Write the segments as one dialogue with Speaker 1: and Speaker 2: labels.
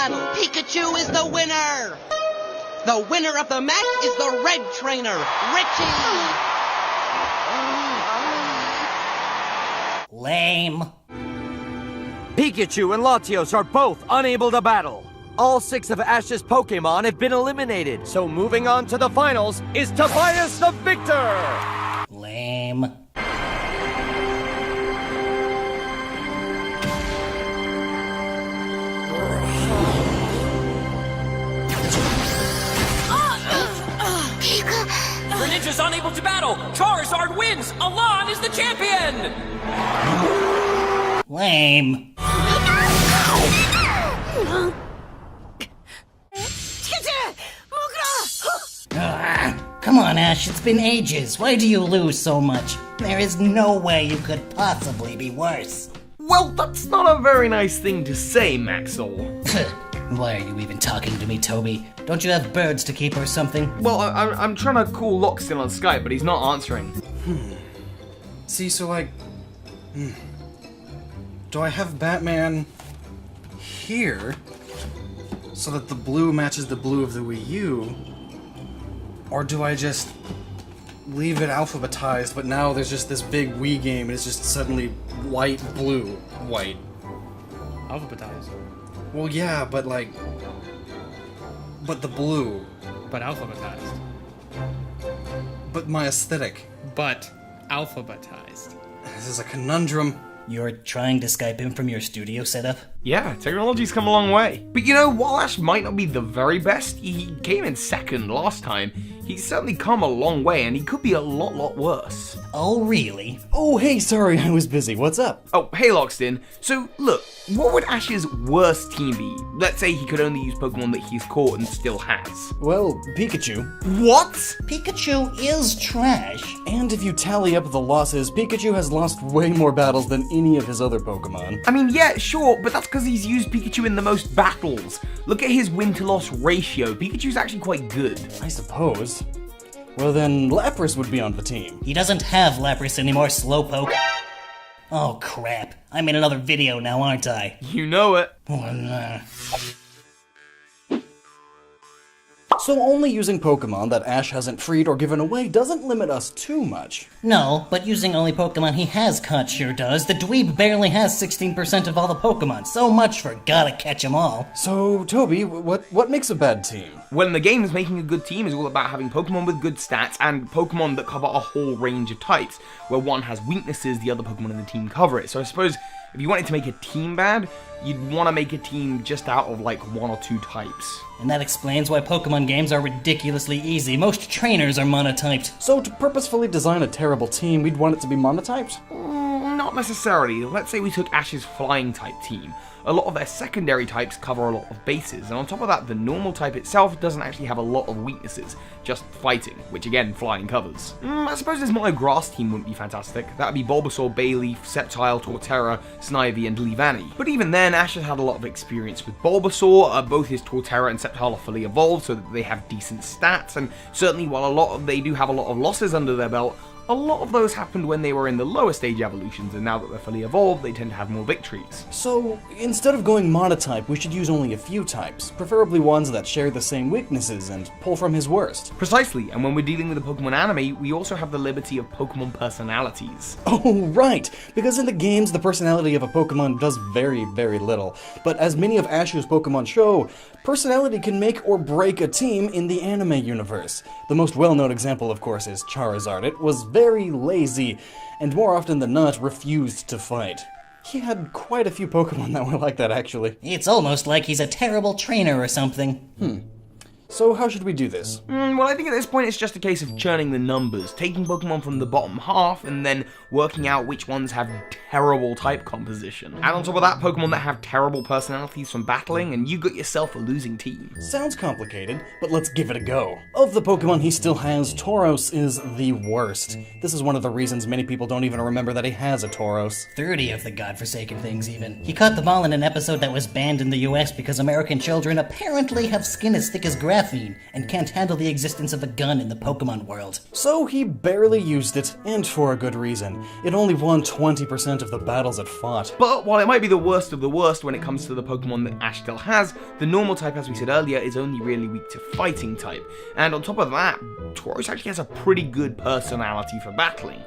Speaker 1: battle. Pikachu is the winner. The winner of the match is the red trainer, Richie.
Speaker 2: Lame.
Speaker 3: Pikachu and Latios are both unable to battle. All 6 of Ash's Pokémon have been eliminated, so moving on to the finals is Tobias the victor!
Speaker 2: Lame.
Speaker 4: Greninja's unable to battle! Charizard wins! Alon is the champion!
Speaker 2: Lame. Come on, Ash, it's been ages. Why do you lose so much? There is no way you could possibly be worse.
Speaker 5: Well, that's not a very nice thing to say, Maxwell.
Speaker 2: Why are you even talking to me, Toby? Don't you have birds to keep or something?
Speaker 5: Well, I'm trying to call Lockstin on Skype, but he's not answering.
Speaker 6: See, so like... Do I have Batman here so that the blue matches the blue of the Wii U? Or do I just leave it alphabetized, but now there's just this big Wii game and it's just suddenly white, blue, white.
Speaker 7: Alphabetized.
Speaker 6: Well, yeah, but like... But the blue.
Speaker 7: But alphabetized.
Speaker 6: But my aesthetic.
Speaker 7: But alphabetized.
Speaker 6: This is a conundrum.
Speaker 2: You're trying to Skype him from your studio setup?
Speaker 5: Yeah, technology's come a long way. But you know, while Ash might not be the very best, he came in second last time. He's certainly come a long way, and he could be a lot worse.
Speaker 2: Oh, really?
Speaker 6: Oh, hey, sorry, I was busy. What's up?
Speaker 5: Oh, hey Lockstin. So, look, what would Ash's worst team be? Let's say he could only use Pokemon that he's caught and still has.
Speaker 6: Well, Pikachu.
Speaker 5: What?
Speaker 2: Pikachu is trash.
Speaker 6: And if you tally up the losses, Pikachu has lost way more battles than any of his other Pokemon.
Speaker 5: I mean, yeah, sure, but that's because he's used Pikachu in the most battles. Look at his win-to-loss ratio. Pikachu's actually quite good.
Speaker 6: I suppose. Well then, Lapras would be on the team.
Speaker 2: He doesn't have Lapras anymore, Slowpoke. Oh crap, I'm in another video now, aren't I?
Speaker 5: You know it.
Speaker 6: So only using Pokemon that Ash hasn't freed or given away doesn't limit us too much.
Speaker 2: No, but using only Pokemon he has caught sure does. The dweeb barely has 16% of all the Pokemon. So much for gotta catch 'em all.
Speaker 6: So, Toby, what makes a bad team?
Speaker 5: Well, in the games, making a good team is all about having Pokemon with good stats and Pokemon that cover a whole range of types. Where one has weaknesses, the other Pokemon in the team cover it. So I suppose if you wanted to make a team bad, you'd want to make a team just out of like 1 or 2 types.
Speaker 2: And that explains why Pokemon games are ridiculously easy. Most trainers are monotyped.
Speaker 6: So to purposefully design a terrible team, we'd want it to be monotyped?
Speaker 5: Not necessarily. Let's say we took Ash's flying type team. A lot of their secondary types cover a lot of bases, and on top of that, the normal type itself doesn't actually have a lot of weaknesses, just fighting, which again, flying covers. I suppose his mono grass team wouldn't be fantastic. That'd be Bulbasaur, Bayleaf, Sceptile, Torterra, Snivy, and Leavanny. But even then, Ash has had a lot of experience with Bulbasaur. Both his Torterra and Sceptile are fully evolved, so that they have decent stats, and certainly while they do have a lot of losses under their belt, a lot of those happened when they were in the lower stage evolutions, and now that they're fully evolved, they tend to have more victories.
Speaker 6: So, instead of going monotype, we should use only a few types, preferably ones that share the same weaknesses, and pull from his worst.
Speaker 5: Precisely, and when we're dealing with a Pokemon anime, we also have the liberty of Pokemon personalities.
Speaker 6: Oh, right! Because in the games, the personality of a Pokemon does very little. But as many of Ash's Pokemon show, personality can make or break a team in the anime universe. The most well-known example, of course, is Charizard. It was very lazy, and more often than not, refused to fight. He had quite a few Pokemon that were like that, actually.
Speaker 2: It's almost like he's a terrible trainer or something.
Speaker 6: So how should we do this?
Speaker 5: Well, I think at this point it's just a case of churning the numbers, taking Pokemon from the bottom half, and then working out which ones have terrible type composition. And on top of that, Pokemon that have terrible personalities from battling, and you got yourself a losing team.
Speaker 6: Sounds complicated, but let's give it a go. Of the Pokemon he still has, Tauros is the worst. This is one of the reasons many people don't even remember that he has a Tauros.
Speaker 2: 30 of the godforsaken things, even. He caught them all in an episode that was banned in the US because American children apparently have skin as thick as graphite caffeine and can't handle the existence of a gun in the Pokemon world.
Speaker 6: So he barely used it, and for a good reason. It only won 20% of the battles it fought.
Speaker 5: But while it might be the worst of the worst when it comes to the Pokemon that Ash still has, the normal type, as we said earlier, is only really weak to fighting type. And on top of that, Tauros actually has a pretty good personality for battling.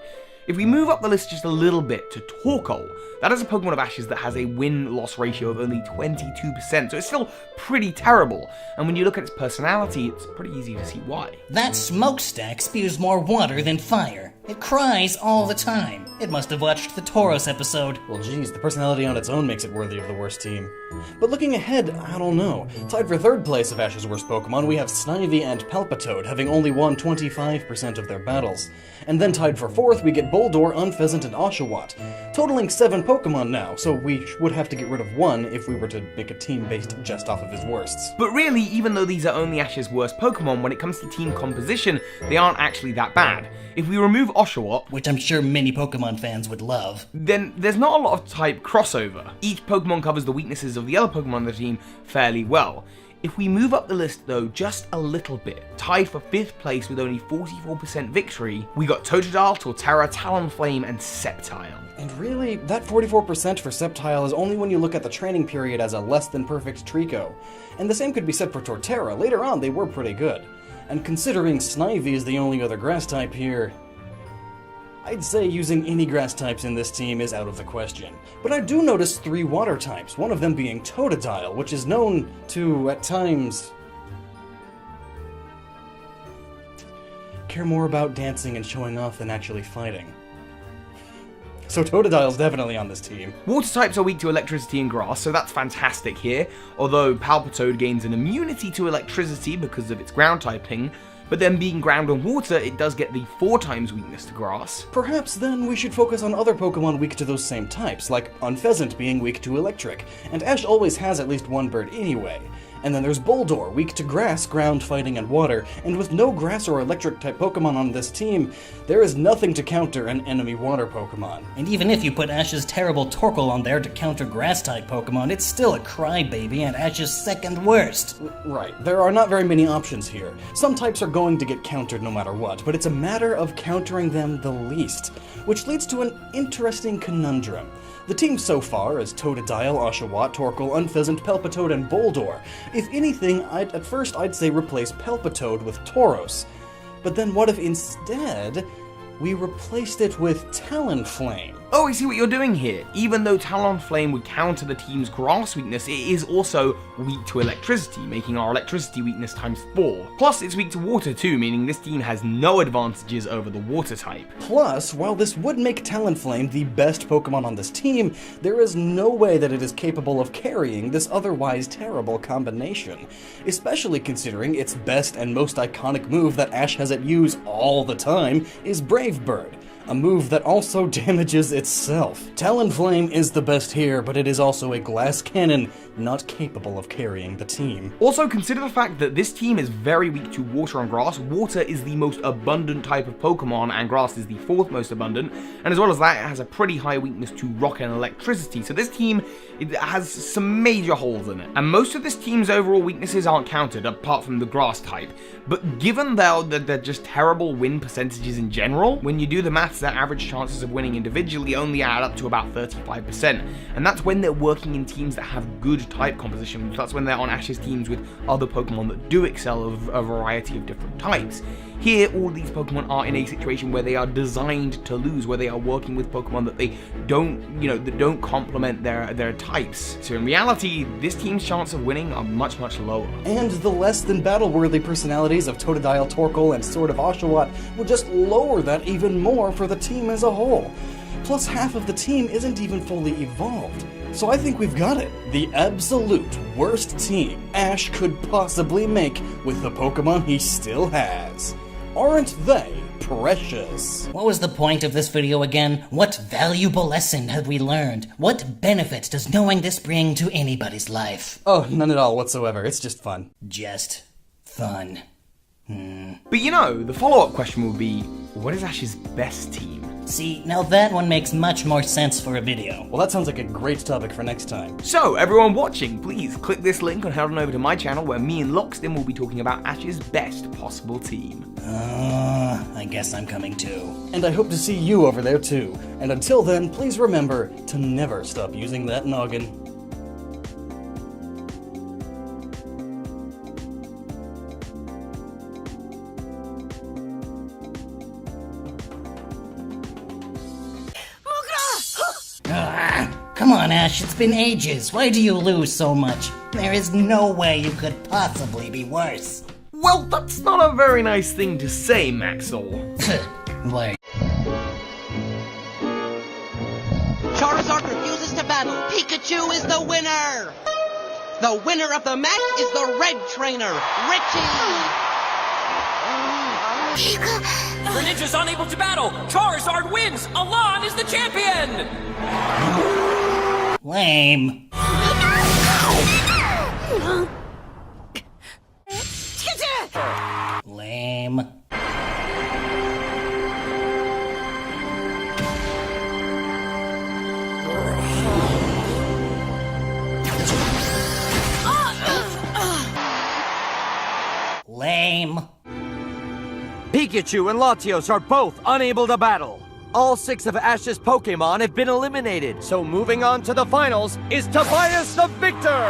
Speaker 5: If we move up the list just a little bit to Torkoal, that is a Pokemon of Ash's that has a win-loss ratio of only 22%, so it's still pretty terrible. And when you look at its personality, it's pretty easy to see why.
Speaker 2: That smokestack spews more water than fire. It cries all the time. It must have watched the Tauros episode.
Speaker 6: Well, geez, the personality on its own makes it worthy of the worst team. But looking ahead, I don't know. Tied for third place of Ash's worst Pokemon, we have Snivy and Palpitoad, having only won 25% of their battles. And then tied for fourth, we get Boldore, Unfezant, and Oshawott, totaling 7 Pokemon now, so we would have to get rid of one if we were to make a team based just off of his worsts.
Speaker 5: But really, even though these are only Ash's worst Pokemon, when it comes to team composition, they aren't actually that bad. If we remove Oshawott,
Speaker 2: Which I'm sure many Pokemon fans would love.
Speaker 5: then there's not a lot of type crossover. Each Pokemon covers the weaknesses of the other Pokemon on the team fairly well. If we move up the list though just a little bit, tied for 5th place with only 44% victory, we got Totodile, Torterra, Talonflame, and Sceptile.
Speaker 6: And really, that 44% for Sceptile is only when you look at the training period as a less than perfect Trico. And the same could be said for Torterra. Later on, they were pretty good. And considering Snivy is the only other grass type here, I'd say using any grass types in this team is out of the question. But I do notice 3 water types, one of them being Totodile, which is known to, at times, care more about dancing and showing off than actually fighting. So Totodile's definitely on this team.
Speaker 5: Water types are weak to electricity and grass, so that's fantastic here, although Palpitoad gains an immunity to electricity because of its ground typing, but then being ground and water, it does get the 4 times weakness to grass.
Speaker 6: Perhaps then we should focus on other Pokemon weak to those same types, like Unfezant being weak to electric, and Ash always has at least one bird anyway. And then there's Boldore, weak to grass, ground, fighting, and water, and with no grass or electric type Pokemon on this team, there is nothing to counter an enemy water Pokemon.
Speaker 2: And even if you put Ash's terrible Torkoal on there to counter grass-type Pokemon, it's still a crybaby and Ash's second worst.
Speaker 6: Right, there are not very many options here. Some types are going to get countered no matter what, but it's a matter of countering them the least, which leads to an interesting conundrum. The team so far is Totodile, Oshawott, Torkoal, Unfezant, Palpitoad, and Boldore. If anything, at first I'd say replace Palpitoad with Tauros. But then what if instead we replaced it with Talonflame?
Speaker 5: Oh, I see what you're doing here. Even though Talonflame would counter the team's grass weakness, it is also weak to electricity, making our electricity weakness times 4. Plus, it's weak to water too, meaning this team has no advantages over the water type.
Speaker 6: Plus, while this would make Talonflame the best Pokemon on this team, there is no way that it is capable of carrying this otherwise terrible combination, especially considering its best and most iconic move that Ash has it use all the time is Brave Bird, a move that also damages itself. Talonflame is the best here, but it is also a glass cannon, not capable of carrying the team.
Speaker 5: Also, consider the fact that this team is very weak to water and grass. Water is the most abundant type of Pokemon, and grass is the 4th most abundant, and as well as that, it has a pretty high weakness to rock and electricity, so this team, it has some major holes in it. And most of this team's overall weaknesses aren't counted, apart from the grass type. But given that they're just terrible win percentages in general, when you do the maths, their average chances of winning individually only add up to about 35%. And that's when they're working in teams that have good type composition. That's when they're on Ash's teams with other Pokemon that do excel of a variety of different types. Here, all these Pokemon are in a situation where they are designed to lose, where they are working with Pokemon that they don't, that don't complement their types. So in reality, this team's chance of winning are much, much lower.
Speaker 6: And the less than battle-worthy personalities of Totodile, Torkoal, and Sword of Oshawott will just lower that even more for the team as a whole. Plus, half of the team isn't even fully evolved. So I think we've got it. The absolute worst team Ash could possibly make with the Pokemon he still has. Aren't they precious?
Speaker 2: What was the point of this video again? What valuable lesson have we learned? What benefit does knowing this bring to anybody's life?
Speaker 6: Oh, none at all whatsoever. It's just fun.
Speaker 2: Just fun.
Speaker 5: But the follow-up question will be, what is Ash's best team?
Speaker 2: See, now that one makes much more sense for a video.
Speaker 6: Well, that sounds like a great topic for next time.
Speaker 5: So, everyone watching, please click this link and head on over to my channel where me and Lockstin will be talking about Ash's best possible team.
Speaker 2: I guess I'm coming too.
Speaker 6: And I hope to see you over there too. And until then, please remember to never stop using that noggin.
Speaker 2: Come on, Ash, it's been ages. Why do you lose so much? There is no way you could possibly be worse.
Speaker 5: Well, that's not a very nice thing to say, Maxwell.
Speaker 2: Wait.
Speaker 1: Charizard refuses to battle. Pikachu is the winner! The winner of the match is the red trainer, Richie!
Speaker 4: Greninja's unable to battle. Charizard wins. Alon is the champion.
Speaker 2: Lame. Lame. Lame.
Speaker 3: Pikachu and Latios are both unable to battle. All 6 of Ash's Pokemon have been eliminated, so moving on to the finals is Tobias the Victor!